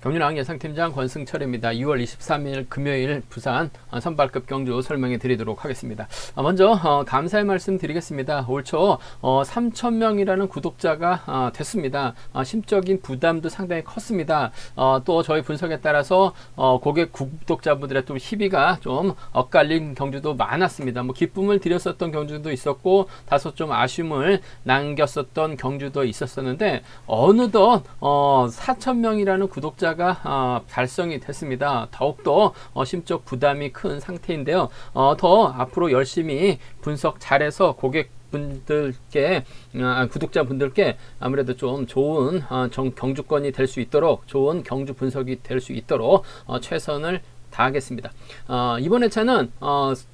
경륜왕 예상팀장 권승철입니다. 2월 23일 금요일 부산 선발급 경주 설명해 드리도록 하겠습니다. 먼저 감사의 말씀 드리겠습니다. 올 초 3,000명이라는 구독자가 됐습니다. 심적인 부담도 상당히 컸습니다. 또 저희 분석에 따라서 고객 구독자분들의 또 희비가 좀 엇갈린 경주도 많았습니다. 뭐 기쁨을 드렸었던 경주도 있었고 다소 좀 아쉬움을 남겼었던 경주도 있었었는데 어느덧 4,000명이라는 구독자가 달성이 됐습니다. 더욱더 심적 부담이 큰 상태인데요. 더 앞으로 열심히 분석 잘해서 고객분들께 구독자분들께 아무래도 좀 좋은 경주권이 될 수 있도록 좋은 경주 분석이 될 수 있도록 최선을 다하겠습니다. 이번 회차는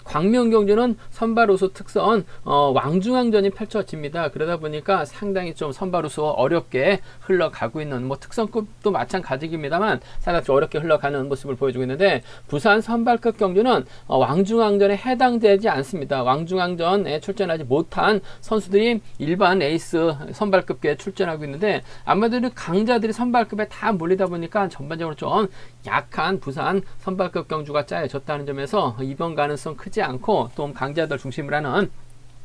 광명경주는 선발우수 특선 왕중왕전이 펼쳐집니다. 그러다 보니까 상당히 좀 선발우수 어렵게 흘러가고 있는 뭐 특선급도 마찬가지입니다만 상당히 어렵게 흘러가는 모습을 보여주고 있는데 부산 선발급 경주는 왕중왕전에 해당되지 않습니다. 왕중왕전에 출전하지 못한 선수들이 일반 에이스 선발급에 출전하고 있는데 아무래도 강자들이 선발급에 다 몰리다 보니까 전반적으로 좀 약한 부산 선발급 경주가 짜여졌다는 점에서 이번 가능성 크지 않고 또 강자들 중심으로 하는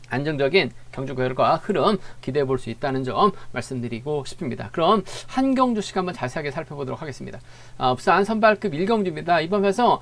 안정적인 경주 결과 흐름 기대해 볼 수 있다는 점 말씀드리고 싶습니다. 그럼 한 경주씩 한번 자세하게 살펴보도록 하겠습니다. 부산 선발급 1경주입니다. 이번 회에서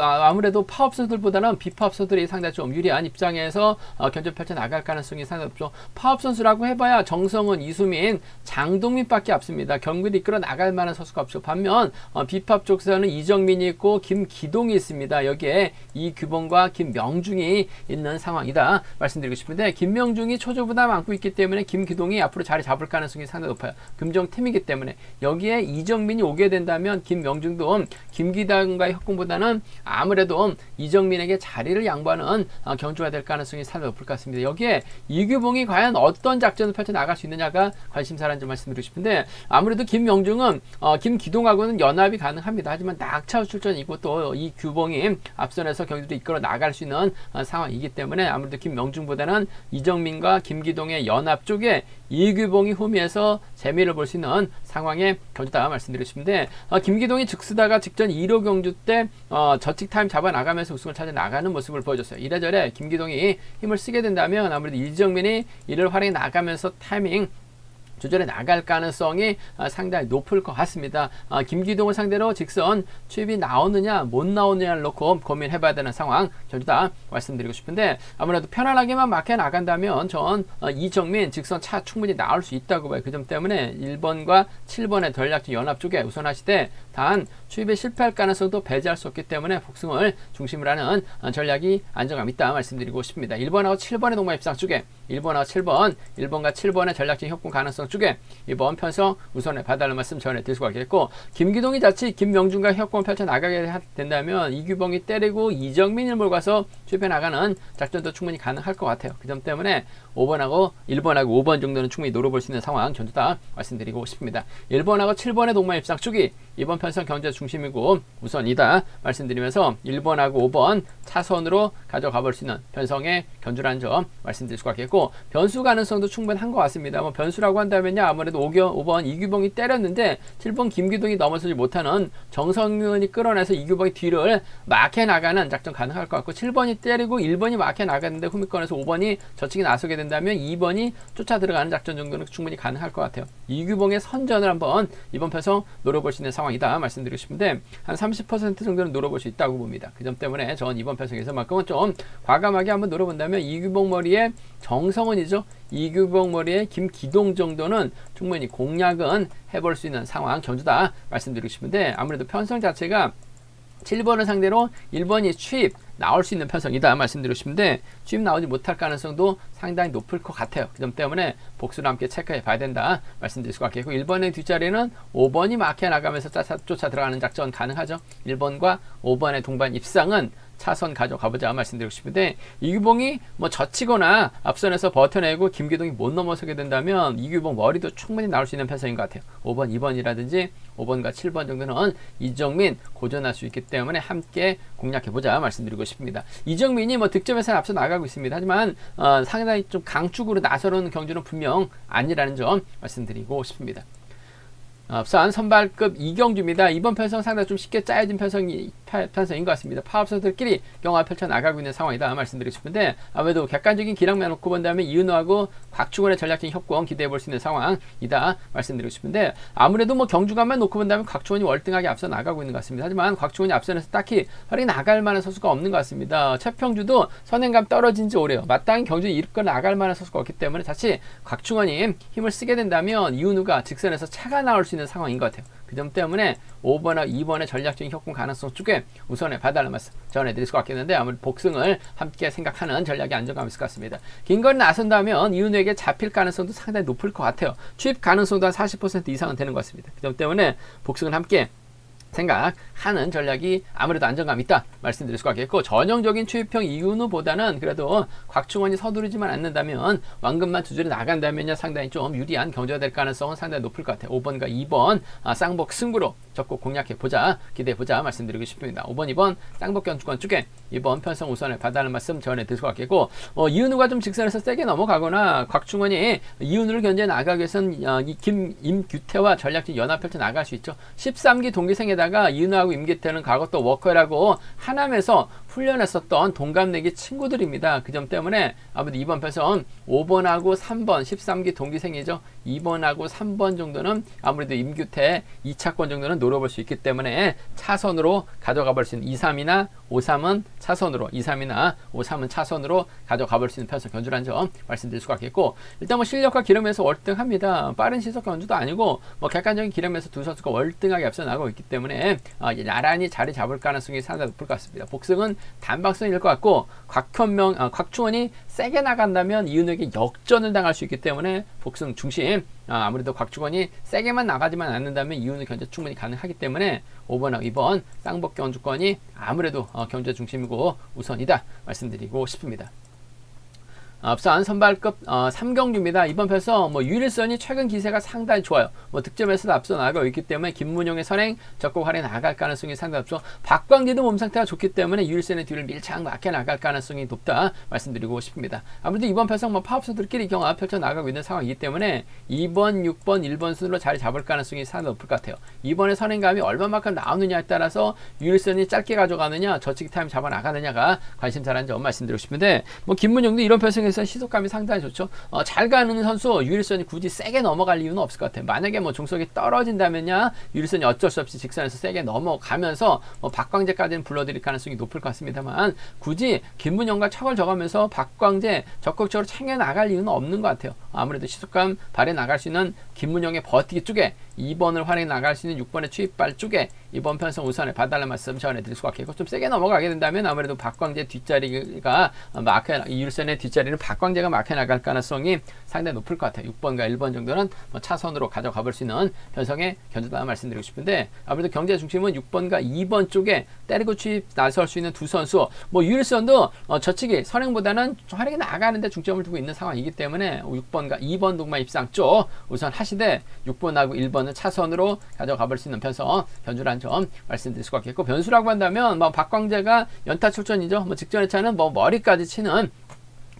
아무래도 파업선수들보다는 비파업선수들이 상당히 좀 유리한 입장에서 견주 펼쳐 나갈 가능성이 상당히 높죠. 파업 선수라고 해봐야 정성은, 이수민, 장동민밖에 없습니다. 경기를 이끌어 나갈 만한 선수가 없죠. 반면 비파업 쪽에서는 이정민이 있고 김기동이 있습니다. 여기에 이규봉과 김명중이 있는 상황이다 말씀드리고 싶은데 김명중이 초조부담 안고 있기 때문에 김기동이 앞으로 자리 잡을 가능성이 상당히 높아요. 금정팀이기 때문에 여기에 이정민이 오게 된다면 김명중도 김기동과의 협공보다는 아무래도 이정민에게 자리를 양보하는 경주가 될 가능성이 상당히 높을 것 같습니다. 여기에 이규봉이 과연 어떤 작전을 펼쳐 나갈 수 있느냐가 관심사라는 점 말씀드리고 싶은데 아무래도 김명중은 김기동하고는 연합이 가능합니다. 하지만 낙차 출전이고 또 이규봉이 앞선에서 경주를 이끌어 나갈 수 있는 상황이기 때문에 아무래도 김명중보다는 이정민과 김기동의 연합 쪽에 이규봉이 후미에서 재미를 볼 수 있는 상황의 경주다 말씀드리고 싶은데 김기동이 즉스다가 직전 1호 경주 때 저칙 타임 잡아 나가면서 우승을 찾아 나가는 모습을 보여줬어요. 이래저래 김기동이 힘을 쓰게 된다면 아무래도 이정민이 이를 활용해 나가면서 타이밍 조절해 나갈 가능성이 상당히 높을 것 같습니다. 김기동을 상대로 직선 추입이 나오느냐 못 나오느냐를 놓고 고민해봐야 되는 상황 경주다 말씀드리고 싶은데 아무래도 편안하게만 막혀 나간다면 전 이정민 직선 차 충분히 나올 수 있다고 봐요. 그 점 때문에 1번과 7번의 전략적 연합 쪽에 우선하시되 단 추입에 실패할 가능성도 배제할 수 없기 때문에 복승을 중심으로 하는 전략이 안정감 있다 말씀드리고 싶습니다. 1번하고 7번의 동반 입상 쪽에 1번하고 7번, 1번과 7번의 전략적 협공 가능성 쪽에 이번 편성 우선에 봐달라는 말씀 전해드릴 수가 있겠고 김기동이 자칫 김명중과 협공을 펼쳐 나가게 된다면 이규봉이 때리고 이정민을 몰고 가서 추입해 나가는 작전도 충분히 가능할 것 같아요. 그 점 때문에 5번하고 5번 정도는 충분히 노려볼 수 있는 상황 전주다 말씀드리고 싶습니다. 1번하고 7번의 동반 입상 쪽이 이번 편성 경제 중심이고 우선이다 말씀드리면서 1번하고 5번 차선으로 가져가 볼 수 있는 편성의 견주라는 점 말씀드릴 수가 있겠고 변수 가능성도 충분한 것 같습니다. 뭐 변수라고 한다면요 아무래도 5번 이규봉이 때렸는데 7번 김기동이 넘어서지 못하는 정성윤이 끌어내서 이규봉이 뒤를 막해 나가는 작전 가능할 것 같고 7번이 때리고 1번이 막해 나갔는데 후미권에서 5번이 저측이 나서게 된다면 2번이 쫓아 들어가는 작전 정도는 충분히 가능할 것 같아요. 이규봉의 선전을 한번 이번 편성 노려볼 수 있는 상황이다 말씀드리고 싶은데 한 30% 정도는 노려볼 수 있다고 봅니다. 그 점 때문에 전 이번 편성에서만큼은 좀 과감하게 한번 노려본다면 이규봉 머리에 정성은이죠. 이규봉 머리에 김기동 정도는 충분히 공략은 해볼 수 있는 상황 경주다 말씀드리고 싶은데 아무래도 편성 자체가 7번을 상대로 1번이 추입 나올 수 있는 편성이다 말씀드리고 싶은데 추입 나오지 못할 가능성도 상당히 높을 것 같아요. 그 점 때문에 복수를 함께 체크해 봐야 된다 말씀드릴 수가 있겠고 1번의 뒷자리는 5번이 막혀 나가면서 쫓아 들어가는 작전 가능하죠. 1번과 5번의 동반 입상은 차선 가져가보자 말씀드리고 싶은데 이규봉이 뭐 젖히거나 앞선에서 버텨내고 김기동이 못 넘어서게 된다면 이규봉 머리도 충분히 나올 수 있는 편성인 것 같아요. 5번, 2번이라든지 5번과 7번 정도는 이정민 고전할 수 있기 때문에 함께 공략해보자 말씀드리고 싶습니다. 이정민이 뭐 득점에서 앞서 나가고 있습니다. 하지만 상당히 좀 강축으로 나서는 경주는 분명 아니라는 점 말씀드리고 싶습니다. 앞선 선발급 이경주입니다. 이번 편성 상당히 좀 쉽게 짜여진 편성인 것 같습니다. 파업 선수들끼리 경합 펼쳐나가고 있는 상황이다 말씀드리고 싶은데, 아무래도 객관적인 기량만 놓고 본다면 이은호하고 곽충원의 전략적인 협공 기대해볼 수 있는 상황이다 말씀드리고 싶은데, 아무래도 뭐 경주감만 놓고 본다면 곽충원이 월등하게 앞서 나가고 있는 것 같습니다. 하지만 곽충원이 앞선에서 딱히 활이 나갈 만한 선수가 없는 것 같습니다. 최평주도 선행감 떨어진 지 오래요. 마땅히 경주에 이끌고 나갈 만한 선수가 없기 때문에 다시 곽충원이 힘을 쓰게 된다면 이은호가 직선에서 차가 나올 수 있는 상황인 것 같아요. 그 점 때문에 5번하고 2번의 전략적인 협공 가능성 쪽에 우선에 봐달라는 말씀 전해드릴 수가 있겠는데, 아무래도 복승을 함께 생각하는 전략이 안정감 있을 것 같습니다. 긴 거리 나선다면 이은호에게 잡힐 가능성도 상당히 높을 것 같아요. 추입 가능성도 한 40% 이상은 되는 것 같습니다. 그 점 때문에 복승을 함께 생각하는 전략이 아무래도 안정감 있다 말씀드릴 수가 있겠고, 전형적인 추입형 이은호보다는 그래도 곽충원이 서두르지만 않는다면 완급만 두줄이 나간다면요 상당히 좀 유리한 경주가 될 가능성은 상당히 높을 것 같아요. 5번과 2번 쌍복 승부로 적극 공략해보자, 기대해보자 말씀드리고 싶습니다. 5번 2번 쌍복 경주권 쪽에 이번 편성 우선을 받아는 말씀 전해드릴 수가 있겠고, 이은호가 좀 직선에서 세게 넘어가거나 곽충원이 이은호를 견제 나가기 위해서는 임규태와 전략적 연합 펼쳐 나갈 수 있죠. 13기 동기생에다 이은호하고 임기태는 과거 또 워커라고 하남에서 훈련했었던 동갑내기 친구들입니다. 그 점 때문에 아무래도 이번 편성 5번하고 3번 13기 동기생이죠. 2번하고 3번 정도는 아무래도 임규태 2차권 정도는 노려볼 수 있기 때문에 차선으로 가져가 볼 수 있는 2, 3이나 5, 3은 차선으로, 2, 3이나 5, 3은 차선으로 가져가 볼 수 있는 편성 견주라는 점 말씀드릴 수가 있겠고, 일단 뭐 실력과 기름에서 월등합니다. 빠른 시속 견주도 아니고 뭐 객관적인 기름에서 두 선수가 월등하게 앞서 나가고 있기 때문에 나란히 자리 잡을 가능성이 상당히 높을 것 같습니다. 복승은 단박성일 것 같고, 곽충원이 세게 나간다면 이은호에게 역전을 당할 수 있기 때문에 복승 중심, 아무래도 곽충원이 세게만 나가지만 않는다면 이은호 견제 충분히 가능하기 때문에 5번하고 2번 쌍복 경주권이 아무래도 견제 중심이고 우선이다 말씀드리고 싶습니다. 앞선 선발급 3경주입니다. 이번 편에서 유일선이 최근 기세가 상당히 좋아요. 득점에서도 앞서 나가고 있기 때문에 김문용의 선행 적극 활에 나갈 가능성이 상당히 높죠. 박광재도 몸 상태가 좋기 때문에 유일선의 뒤를 밀착 맞게 나갈 가능성이 높다 말씀드리고 싶습니다. 아무래도 이번 편성 파업선들끼리 경합 펼쳐 나가고 있는 상황이기 때문에 2번, 6번, 1번 순으로 자리 잡을 가능성이 상당히 높을 것 같아요. 이번에 선행감이 얼마만큼 나오느냐에 따라서 유일선이 짧게 가져가느냐, 저치기 타임 잡아 나가느냐가 관심사라는 점 말씀드리고 싶은데, 김문용도 이런 편성에서 시속감이 상당히 좋죠. 잘 가는 선수 유일선이 굳이 세게 넘어갈 이유는 없을 것 같아요. 만약에 중속이 떨어진다면야 유일선이 어쩔 수 없이 직선에서 세게 넘어가면서 박광재까지는 불러들일 가능성이 높을 것 같습니다만, 굳이 김문영과 척을 져가면서 박광재 적극적으로 챙겨 나갈 이유는 없는 것 같아요. 아무래도 시속감 발에 나갈 수 있는 김문영의 버티기 쪽에, 2번을 활용해 나갈 수 있는 6번의 추입발 쪽에 이번 편성 우선에 봐달라는 말씀 전해드릴 수가 있겠고, 좀 세게 넘어가게 된다면 아무래도 박광재 뒷자리가 유일선의 뒷자리는 박광재가 막혀 나갈 가능성이 상당히 높을 것 같아요. 6번과 1번 정도는 차선으로 가져가 볼 수 있는 편성의 견주다 말씀드리고 싶은데, 아무래도 경제 중심은 6번과 2번 쪽에 때리고 추입 나설 수 있는 두 선수, 유일선도 저치기 선행보다는 활용이 나가는데 중점을 두고 있는 상황이기 때문에 6번과 2번 동마 입상 쪽 우선 하시되 6번하고 1번은 차선으로 가져가 볼 수 있는 편성 견주라는 점 말씀드릴 수가 있겠고, 변수라고 한다면 박광재가 연타 출전이죠. 직전의 차는 머리까지 치는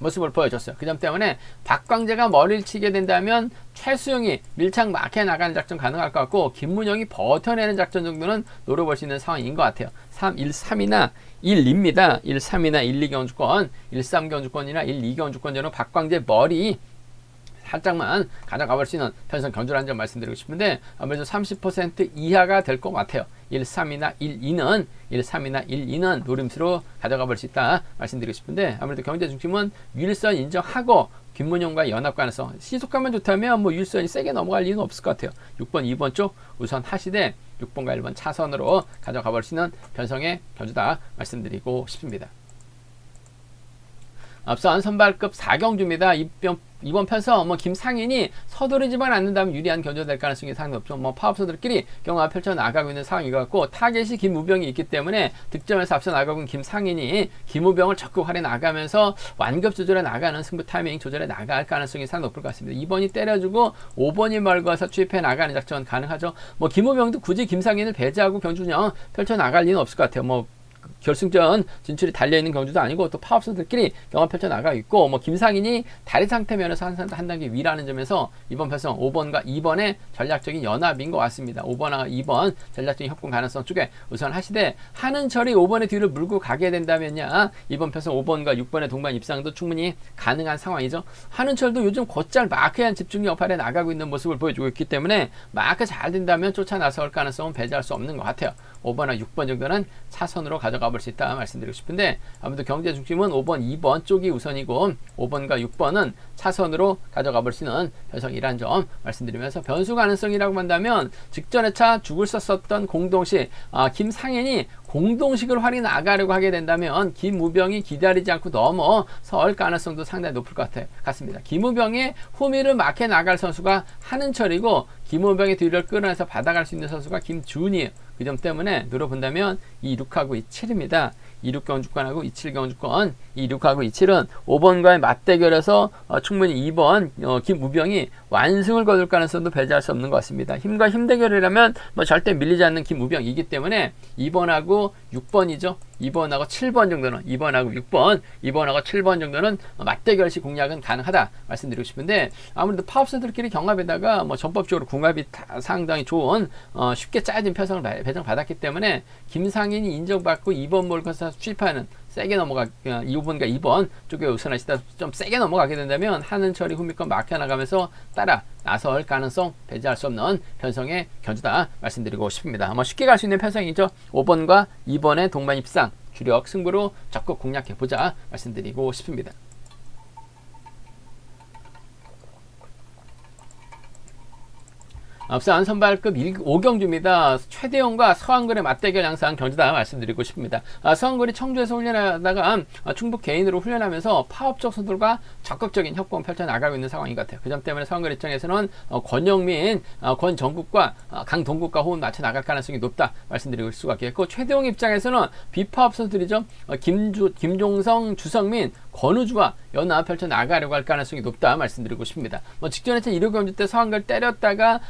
모습을 보여줬어요. 그 점 때문에 박광재가 머리를 치게 된다면 최수영이 밀착 막혀 나가는 작전 가능할 것 같고, 김문영이 버텨내는 작전 정도는 노려볼 수 있는 상황인 것 같아요. 1, 3이나 1, 2입니다. 1, 3이나 1, 2 경주권, 1, 3 경주권이나 1, 2 경주권전은 박광재 머리 살짝만 가져가 볼 수 있는 편성 견주라는 점 말씀드리고 싶은데, 아무래도 30% 이하가 될 것 같아요. 1, 3이나 1, 2는 1, 3이나 1, 2는 노림수로 가져가 볼 수 있다 말씀드리고 싶은데, 아무래도 경제 중심은 유일선 인정하고 김문용과 연합 가능성, 시속감만 좋다면 유일선이 세게 넘어갈 이유는 없을 것 같아요. 6번, 2번 쪽 우선 하시되 6번과 1번 차선으로 가져가 볼 수 있는 편성의 견주다 말씀드리고 싶습니다. 앞선 선발급 4경주입니다. 이번 편성 김상인이 서두르지만 않는다면 유리한 견주가 될 가능성이 상당히 높죠. 파업선들끼리 경합 펼쳐 나가고 있는 상황인 것 같고, 타겟이 김우병이 있기 때문에 득점에서 앞서 나가고 있는 김상인이 김우병을 적극 활용해 나가면서 완급 조절해 나가는 승부 타이밍 조절해 나갈 가능성이 상당히 높을 것 같습니다. 2번이 때려주고 5번이 멀고서 추입해 나가는 작전 가능하죠. 김우병도 굳이 김상인을 배제하고 경주운영 펼쳐 나갈 리는 없을 것 같아요. 결승전 진출이 달려있는 경주도 아니고 또 파업 선수들끼리 경합 펼쳐나가고 있고 뭐 김상인이 다리 상태 면에서 한 단계 위라는 점에서 이번 편성 5번과 2번의 전략적인 연합인 것 같습니다. 5번과 2번 전략적인 협공 가능성 쪽에 우선 하시되 한은철이 5번의 뒤를 물고 가게 된다면야 이번 편성 5번과 6번의 동반 입상도 충분히 가능한 상황이죠. 한은철도 요즘 곧잘 마크에 한 집중 역할에 나가고 있는 모습을 보여주고 있기 때문에 마크 잘 된다면 쫓아 나설 가능성은 배제할 수 없는 것 같아요. 5번과 6번 정도는 차선으로 가져가 볼 수 있다 말씀드리고 싶은데 아무래도 경제 중심은 5번, 2번 쪽이 우선이고 5번과 6번은 차선으로 가져가 볼 수 있는 편성이란 점 말씀드리면서 변수 가능성이라고 한다면 직전에 차 죽을 썼었던 공동식 김상현이 공동식을 활이 나가려고 하게 된다면 김우병이 기다리지 않고 넘어설 가능성도 상당히 높을 것 같습니다. 김우병의 후미를 막해 나갈 선수가 한은철이고 김우병의 뒤를 끌어내서 받아갈 수 있는 선수가 김준이에요. 그 점 때문에 노려본다면 26하고 27입니다. 26 경주권하고 27 경주권, 26하고 27은 5번과의 맞대결에서 충분히 2번 김우병이 완승을 거둘 가능성도 배제할 수 없는 것 같습니다. 힘과 힘 대결이라면 뭐 절대 밀리지 않는 김우병이기 때문에 2번하고 6번이죠. 2번하고 7번 정도는 2번하고 6번, 2번하고 7번 정도는 맞대결식 공략은 가능하다 말씀드리고 싶은데 아무래도 파업선들끼리 경합에다가 뭐 전법적으로 궁합이 상당히 좋은 쉽게 짜진 편성을 배정받았기 때문에 김상인이 인정받고 2번 몰고서 취입하는 세게 넘어가 2번과 2번 쪽에 우선하시다 좀 세게 넘어가게 된다면 한은철이 후미권 막혀나가면서 따라 나설 가능성 배제할 수 없는 편성의 견주다 말씀드리고 싶습니다. 뭐 쉽게 갈 수 있는 편성이죠. 5번과 2번의 동반 입상 주력 승부로 적극 공략해보자 말씀드리고 싶습니다. 앞선 선발급 5경주입니다. 최대용과 서한글의 맞대결 양상 경주다 말씀드리고 싶습니다. 서한글이 청주에서 훈련하다가 충북 개인으로 훈련하면서 파업적 선수들과 적극적인 협공 펼쳐나가고 있는 상황인 것 같아요. 그 점 때문에 서한글 입장에서는 권영민, 권정국과 강동국과 호흡 맞춰 나갈 가능성이 높다 말씀드릴 수가 있겠고 최대용 입장에서는 비파업 선수들이죠. 김종성, 주성민, 권우주와 연합 펼쳐 나가려고 할 가능성이 높다 말씀드리고 싶습니다. 뭐 직전에 1호 경주 때 서한글 때렸다가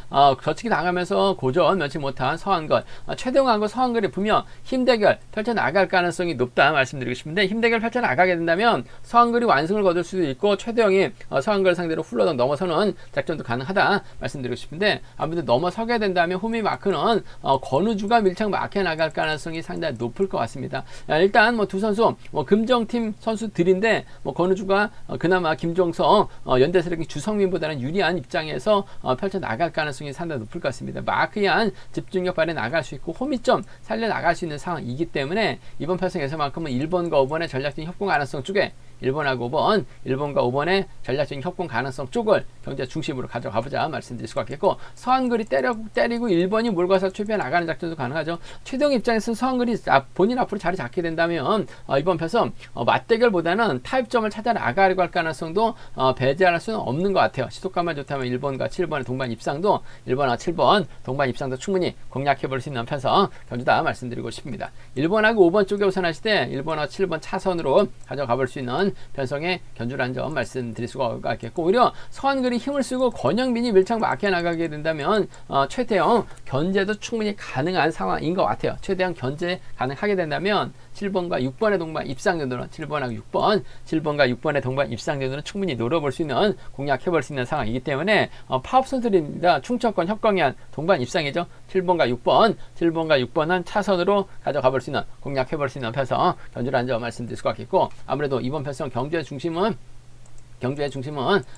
거치기 당하면서 고전 면치 못한 서한걸, 최대용하고 서한걸이 분명 힘대결 펼쳐나갈 가능성이 높다 말씀드리고 싶은데 힘대결 펼쳐나가게 된다면 서한걸이 완승을 거둘 수도 있고 최대용이 서한걸 상대로 훌러덩 넘어서는 작전도 가능하다 말씀드리고 싶은데 아무래도 넘어서게 된다면 호미 마크는 권우주가 밀착 막혀 나갈 가능성이 상당히 높을 것 같습니다. 일단 뭐 두 선수 금정팀 선수들인데 권우주가 그나마 김종성 연대세력이 주성민보다는 유리한 입장에서 펼쳐나갈 가능성이 상당히 높을 것 같습니다. 마크한 집중력 발휘 나갈 수 있고 호미점 살려 나갈 수 있는 상황이기 때문에 이번 편성에서만큼은 1번과 5번의 전략적인 협공 가능성 쪽에 1번하고 5번, 1번과 5번의 전략적인 협공 가능성 쪽을 경제 중심으로 가져가보자 말씀드릴 수가 있겠고 서한글이 때리고 1번이 몰고서 최비해 나가는 작전도 가능하죠. 최대용 입장에서는 서한글이 본인 앞으로 자리 잡게 된다면 이번 편성 맞대결보다는 타입점을 찾아 나가려고 할 가능성도 배제할 수는 없는 것 같아요. 시속감만 좋다면 1번과 7번의 동반 입상도 1번과 7번 동반 입상도 충분히 공략해볼 수 있는 편성 경주다 말씀드리고 싶습니다. 1번하고 5번 쪽에 우선하실 때 1번과 7번 차선으로 가져가볼 수 있는 편성의 견주라는 점 말씀드릴 수가 있겠고 오히려 서한글이 힘을 쓰고 권영민이 밀착 막혀 나가게 된다면 최대형 견제도 충분히 가능한 상황인 것 같아요. 최대형 견제 가능하게 된다면 7번과 6번의 동반 입상 정도는 7번하고 6번, 7번과 6번의 동반 입상 정도는 충분히 노려볼 수 있는 공략해볼 수 있는 상황이기 때문에 파업 선수들입니다. 충청권 협공위한 동반 입상이죠. 7번과 6번, 7번과 6번은 차선으로 가져가볼 수 있는 공략해볼 수 있는 편성 견주라는 점 말씀드릴 수가 있겠고 아무래도 이번 편성 경주의 중심은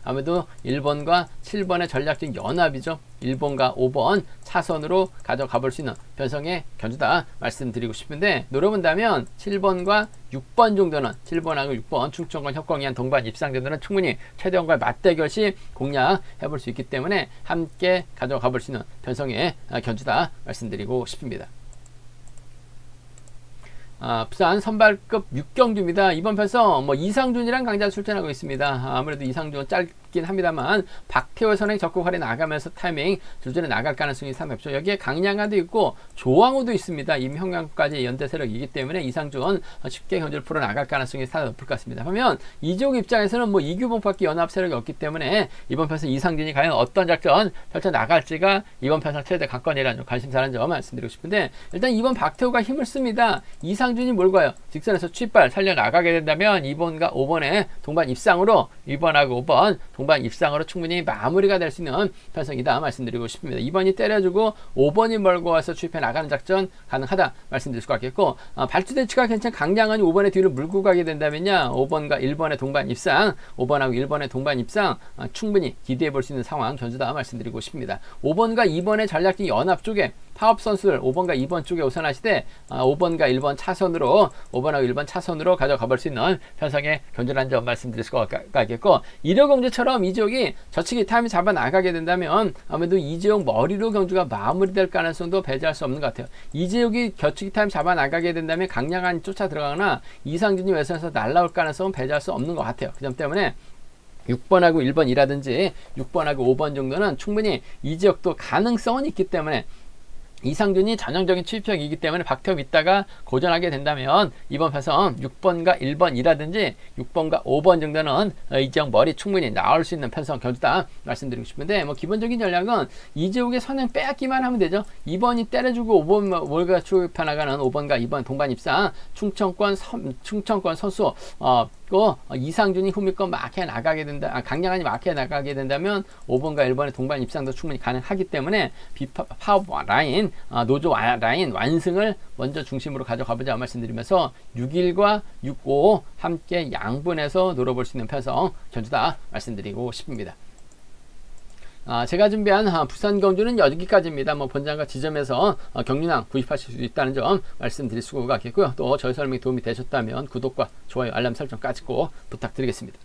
아무래도 1번과 7번의 전략적인 연합이죠. 1번과 5번 차선으로 가져가볼 수 있는 편성의 견주다 말씀드리고 싶은데 노려본다면 7번과 6번 정도는 7번하고 6번 충청권 협공위한 동반 입상 정도는 충분히 최대원과의 맞대결 시 공략해볼 수 있기 때문에 함께 가져가볼 수 있는 편성의 견주다 말씀드리고 싶습니다. 부산 선발급 6경주입니다. 이번 편성 이상준이랑 강자 출전하고 있습니다. 아무래도 이상준 있긴 합니다만 박태호 선행 적극 활에 나가면서 타이밍 조절해 나갈 가능성이 상당히 높죠. 여기에 강량화도 있고 조항우도 있습니다. 임형량까지 연대 세력이기 때문에 이상준 쉽게 견제를 풀어 나갈 가능성이 상당히 높을 것 같습니다. 그러면 이재욱 입장에서는 뭐 이규봉밖에 연합 세력이 없기 때문에 이번 편에서 이상준이 과연 어떤 작전 펼쳐 나갈지가 이번 편에서 최대 관건이라는 관심사라는 점 말씀드리고 싶은데, 일단 이번 박태호가 힘을 씁니다. 이상준이 뭘 가요? 직선에서 취발 살려 나가게 된다면 2번과 5번의 동반 입상으로 2번하고 5번 동반 입상으로 충분히 마무리가 될 수 있는 편성이다 말씀드리고 싶습니다. 2번이 때려주고 5번이 멀고 와서 추입해 나가는 작전 가능하다 말씀드릴 수 있겠고, 발주대치가 괜찮은 강량한이 5번의 뒤를 물고 가게 된다면요 5번과 1번의 동반 입상, 5번하고 1번의 동반 입상 충분히 기대해 볼 수 있는 상황 견주다 말씀드리고 싶습니다. 5번과 2번의 전략적 연합 쪽에 파업 선수들 5번과 2번 쪽에 우선하시되 5번과 1번 차선으로 5번하고 1번 차선으로 가져가 볼 수 있는 편성의 견주라는 점 말씀드릴 수가 있겠고, 이력경주처럼 이재욱이 저치기 타임이 잡아 나가게 된다면 아무래도 이재욱 머리로 경주가 마무리될 가능성도 배제할 수 없는 것 같아요. 이재욱이 겨치기 타임 잡아 나가게 된다면 강량한이 쫓아 들어가거나 이상준이 외선에서 날라올 가능성은 배제할 수 없는 것 같아요. 그 점 때문에 6번하고 1번이라든지 6번하고 5번 정도는 충분히 이지역도 가능성은 있기 때문에 이상준이 전형적인 취입형이기 때문에 박태호 있다가 고전하게 된다면 이번 편성 6번과 1번이라든지 6번과 5번 정도는 이재욱 머리 충분히 나올 수 있는 편성 견주다 말씀드리고 싶은데, 뭐 기본적인 전략은 이재욱의 선행 빼앗기만 하면 되죠. 2번이 때려주고 5번 몰가 추입해 나가는 5번과 2번 동반 입상 충청권 선수 이상준이 후미권 막해 나가게 된다, 강량한이 막해 나가게 된다면 5번과 1번의 동반 입상도 충분히 가능하기 때문에 파업 라인, 노조 라인 완승을 먼저 중심으로 가져가보자 말씀드리면서 6일과 6고 함께 양분해서 노려볼 수 있는 편성 견주다 말씀드리고 싶습니다. 제가 준비한 부산 경주는 여기까지입니다. 뭐 본장과 지점에서 경륜항 구입하실 수 있다는 점 말씀드릴 수가 있겠고요. 또 저희 설명이 도움이 되셨다면 구독과 좋아요, 알람 설정까지 꼭 부탁드리겠습니다.